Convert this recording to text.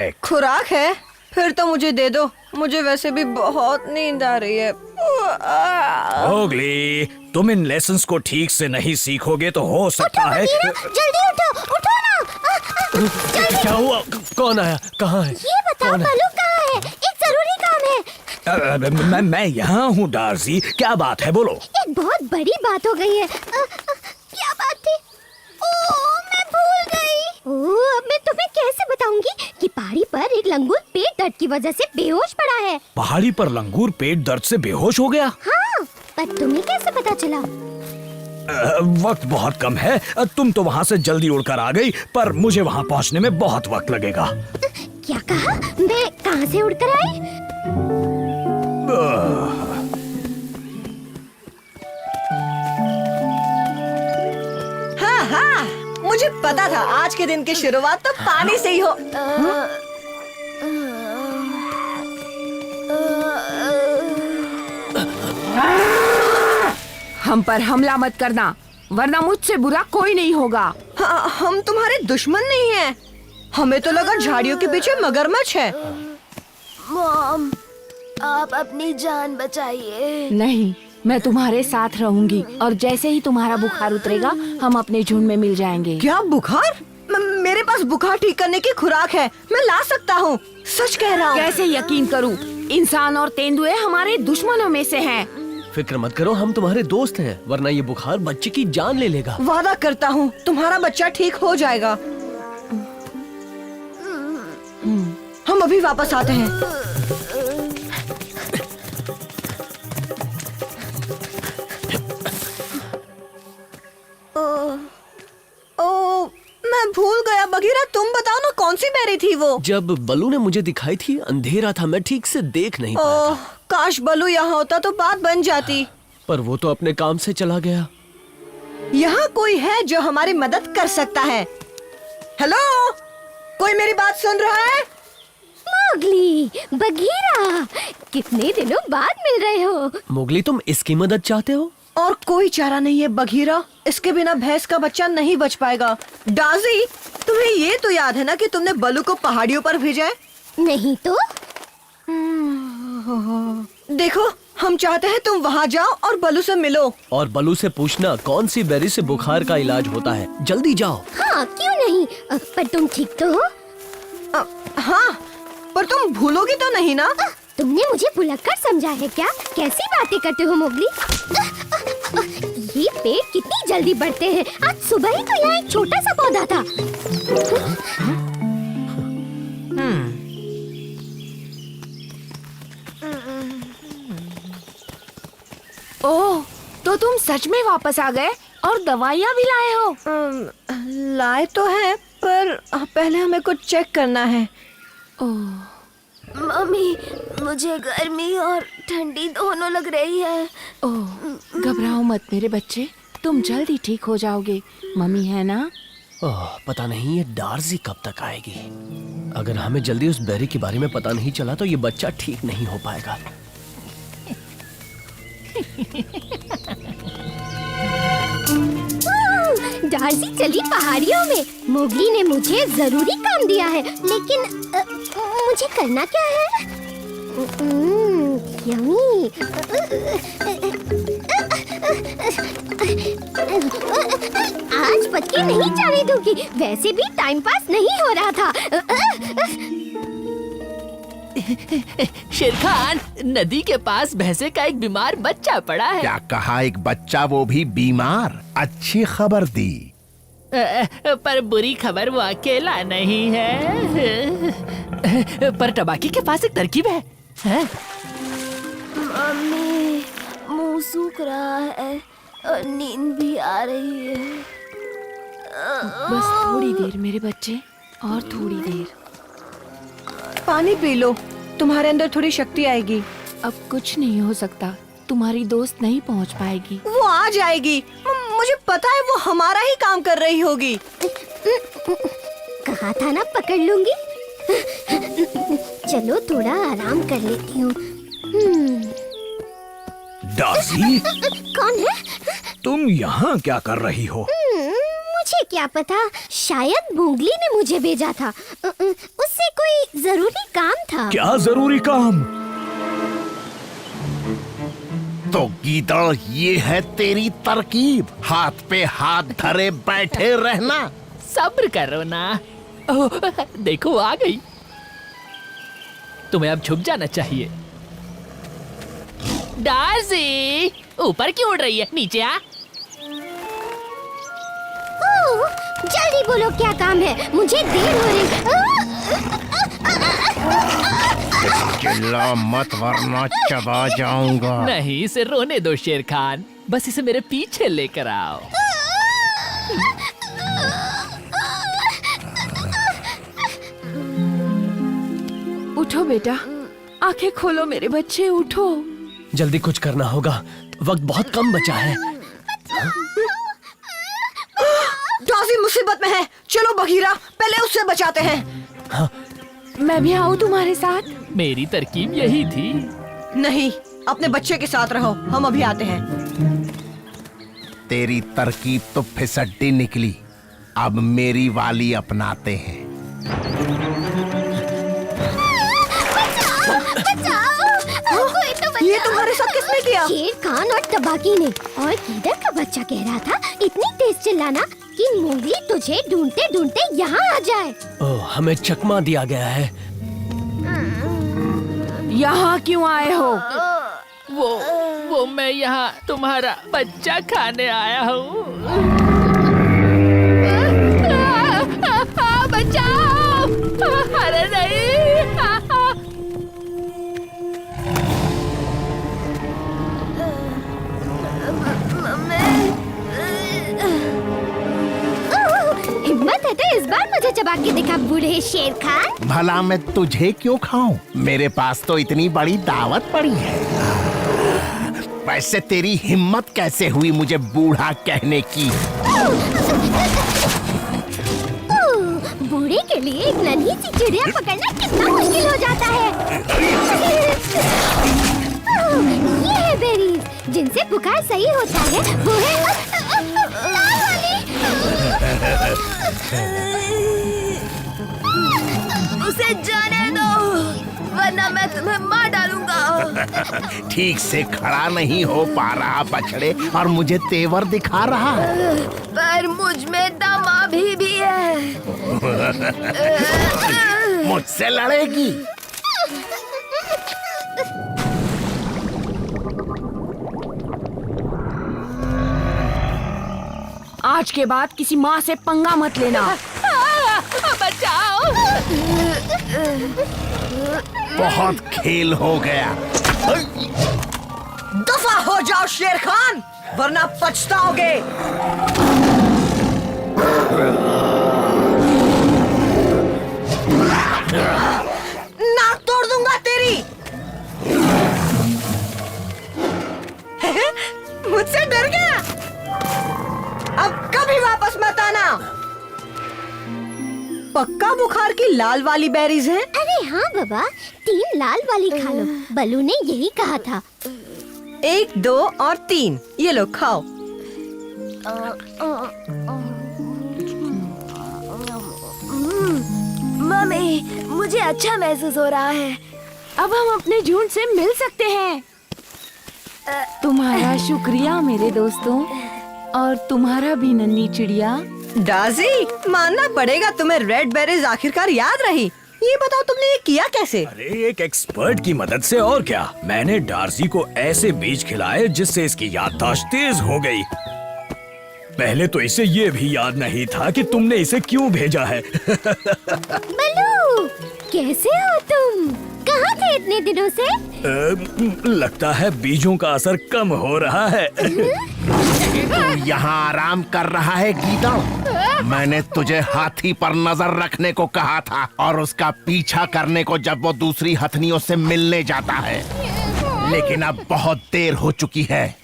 खुराक है? फिर तो मुझे दे दो, मुझे वैसे भी बहुत नींद आ रही है। मोगली, तुम इन लेसन्स को ठीक से नहीं सीखोगे तो हो सकता है। जल्दी उठो, उठो ना। क्या हुआ? कौन आया? कहाँ है? ये बताओ बालू कहाँ है? एक जरूरी काम है। मैं यहाँ हूँ डार्सी, क्या बात है बोलो। एक बहुत बड़ी बात हो गई है। क्या बात थी? मैं भूल गई। अब मैं तुम्हें कैसे बताऊंगी कि पहाड़ी पर एक लंगूर पेट दर्द की वजह से बेहोश पड़ा है। पहाड़ी पर लंगूर पेट दर्द से बेहोश हो गया? हाँ, पर तुम्हें कैसे पता चला? वक्त बहुत कम है, तुम तो वहाँ से जल्दी उड़कर आ गई, पर मुझे वहाँ पहुँचने में बहुत वक्त लगेगा। क्या कहा? मैं कहाँ से उड़कर आई? हाँ हाँ, मुझे पता था आज के दिन की शुरुआत तो पानी से ही हो। हम पर हमला मत करना, वरना मुझसे बुरा कोई नहीं होगा। हाँ, हम तुम्हारे दुश्मन नहीं हैं। हमें तो लगा झाड़ियों के पीछे मगरमच्छ है। मॉम, आप अपनी जान बचाइए। नहीं, मैं तुम्हारे साथ रहूंगी और जैसे ही तुम्हारा बुखार उतरेगा हम अपने झुंड में मिल जाएंगे। क्या बुखार? मेरे पास बुखार ठीक करने की खुराक है, मैं ला सकता हूँ। सच कह रहा हूँ। कैसे यकीन करूँ? इंसान और तेंदुए हमारे दुश्मनों में से हैं। फिक्र मत करो, हम तुम्हारे दोस्त हैं, वरना ये बुखार बच्चे की जान ले लेगा। वादा करता हूँ तुम्हारा बच्चा ठीक हो जाएगा। हम अभी वापस आते हैं। ओ, मैं भूल गया बगीरा, तुम बताओ ना कौन सी बेरी थी वो? जब बलू ने मुझे दिखाई थी अंधेरा था, मैं ठीक से देख नहीं पाया था। काश बलू यहाँ होता तो बात बन जाती। पर वो तो अपने काम से चला गया। यहाँ कोई है जो हमारी मदद कर सकता है? हेलो, कोई मेरी बात सुन रहा है? मोगली, बगीरा, कितने दिनों बाद मिल रहे हो। मोगली, तुम इसकी मदद चाहते हो? और कोई चारा नहीं है बघीरा, इसके बिना भैंस का बच्चा नहीं बच पाएगा। डाजी, तुम्हें ये तो याद है ना कि तुमने बलू को पहाड़ियों पर भेजा है? नहीं तो? देखो, हम चाहते हैं तुम वहाँ जाओ और बलू से मिलो। और बलू से पूछना कौन सी बेरी से बुखार का इलाज होता है। जल्दी जाओ। हाँ, क्यों नहीं? पर तुम ठीक तो हो? हाँ, पर तुम भूलोगी तो नहीं ना? तुमने मुझे भुलक्कड़ समझा है क्या? कैसी बातें करते हो मोगली? ये पेड़ कितनी जल्दी बढ़ते हैं। आज सुबह ही तो यहाँ एक छोटा सा पौधा था। ओह, तो तुम सच में वापस आ गए और दवाइयाँ भी लाए हो? लाए तो है, पर पहले हमें कुछ चेक करना है। ओह, मम्मी, मुझे गर्मी और ठंडी दोनों लग रही है। ओह, घबराओ मत मेरे बच्चे, तुम जल्दी ठीक हो जाओगे। मम्मी है ना? पता नहीं ये डार्सी कब तक आएगी। अगर हमें जल्दी उस बेरी के बारे में पता नहीं चला तो ये बच्चा ठीक नहीं हो पाएगा। डार्सी चली पहाड़ियों में। मोगली ने मुझे जरूरी काम दिया है, लेकिन मुझे करना क्या है? यम्मी। आज पत्ते नहीं जाने दूंगी, वैसे भी टाइम पास नहीं हो रहा था। शेरखान, नदी के पास भैंसे का एक बीमार बच्चा पड़ा है। क्या कहा? एक बच्चा, वो भी बीमार? अच्छी खबर दी। पर बुरी खबर वो अकेला नहीं है। पर टबाकी के पास एक तरकीब है। मम्मी, मुंह सूख रहा है और नींद भी आ रही है। बस थोड़ी देर मेरे बच्चे, और थोड़ी देर। पानी पी लो, तुम्हारे अंदर थोड़ी शक्ति आएगी। अब कुछ नहीं हो सकता, तुम्हारी दोस्त नहीं पहुंच पाएगी। वो आ जाएगी, मुझे पता है वो हमारा ही काम कर रही होगी। कहा था ना पकड़ लूंगी। चलो थोड़ा आराम कर लेती हूँ। डार्सी, कौन है? तुम यहाँ क्या कर रही हो? मुझे क्या पता, शायद मोगली ने मुझे भेजा था। उससे कोई कोई जरूरी काम था। क्या जरूरी काम? तो गीदड़, ये है तेरी तरकीब, हाथ पे हाथ धरे बैठे रहना। सब्र करो ना। ओह, देखो आ गई। तुम्हें अब छुप जाना चाहिए। डार्सी, ऊपर क्यों उड़ रही है? नीचे आ। ओह, जल्दी बोलो क्या काम है, मुझे देर हो रही। चिल्ला मत वरना चबा जाऊंगा। नहीं, इसे रोने दो शेर खान, बस इसे मेरे पीछे लेकर आओ। उठो बेटा, आंखें खोलो मेरे बच्चे, उठो। जल्दी कुछ करना होगा, वक्त बहुत कम बचा है। डार्सी मुसीबत में है, चलो बघीरा, पहले उससे बचाते हैं। मैं भी आऊँ तुम्हारे साथ? मेरी तरकीब यही थी। नहीं, अपने बच्चे के साथ रहो, हम अभी आते हैं। तेरी तरकीब तो फिसड्डी निकली, अब मेरी वाली अपनाते हैं। कोई तो बचाओ। ये तुम्हारे साथ किसने किया? शेर खान और तबाकी ने। और गीदड़ का बच्चा कह रहा था इतनी तेज चिल्लाना कि मोगली तुझे ढूंढते ढूंढते यहाँ आ जाए। ओह, हमें चकमा दिया गया है। यहाँ क्यों आए हो? वो मैं यहाँ तुम्हारा बच्चा खाने आया हूँ। बचाओ! अरे नहीं! हिम्मत है तो इस बार मुझे चबा के दिखा बूढ़े शेर खान। भला मैं तुझे क्यों खाऊं? मेरे पास तो इतनी बड़ी दावत पड़ी है। वैसे तेरी हिम्मत कैसे हुई मुझे बूढ़ा कहने की? बूढ़े के लिए एक नन्ही सी चिड़िया पकड़ना कितना मुश्किल हो जाता है। ये है बेरीज, जिनसे बुखार सही होता है। वो है लाल वाली। उसे जाने दो, वरना मैं तुम्हें मार डालूंगा। ठीक से खड़ा नहीं हो पा रहा बछड़े, और मुझे तेवर दिखा रहा है। पर मुझ में दम अभी भी है। मुझसे लड़ेगी? आज के बाद किसी माँ से पंगा मत लेना। बचाओ! बहुत खेल हो गया। दफा हो जाओ शेर खान, वरना पछताओगे। नाक तोड़ दूंगा तेरी। मुझसे डर गया? अब कभी वापस मत आना। पक्का बुखार की लाल वाली बेरीज हैं? अरे हाँ बाबा, 3 लाल वाली खा लो, बलू ने यही कहा था। 1, 2 और 3, ये लो खाओ। मम्मी, मुझे अच्छा महसूस हो रहा है। अब हम अपने झुंड से मिल सकते हैं। तुम्हारा शुक्रिया मेरे दोस्तों, और तुम्हारा भी नन्ही चिड़िया। डार्सी, मानना पड़ेगा तुम्हें रेड बेरीज आखिरकार याद रही। ये बताओ तुमने ये किया कैसे? अरे एक एक्सपर्ट की मदद से, और क्या। मैंने डार्सी को ऐसे बीज खिलाए जिससे इसकी याददाश्त तेज हो गई। पहले तो इसे ये भी याद नहीं था कि तुमने इसे क्यों भेजा है। बलू, कैसे हो तुम? कहाँ थे इतने दिनों से? लगता है बीजों का असर कम हो रहा है। तू यहाँ आराम कर रहा है गीदड़? मैंने तुझे हाथी पर नजर रखने को कहा था, और उसका पीछा करने को जब वो दूसरी हथनियों से मिलने जाता है। लेकिन अब बहुत देर हो चुकी है।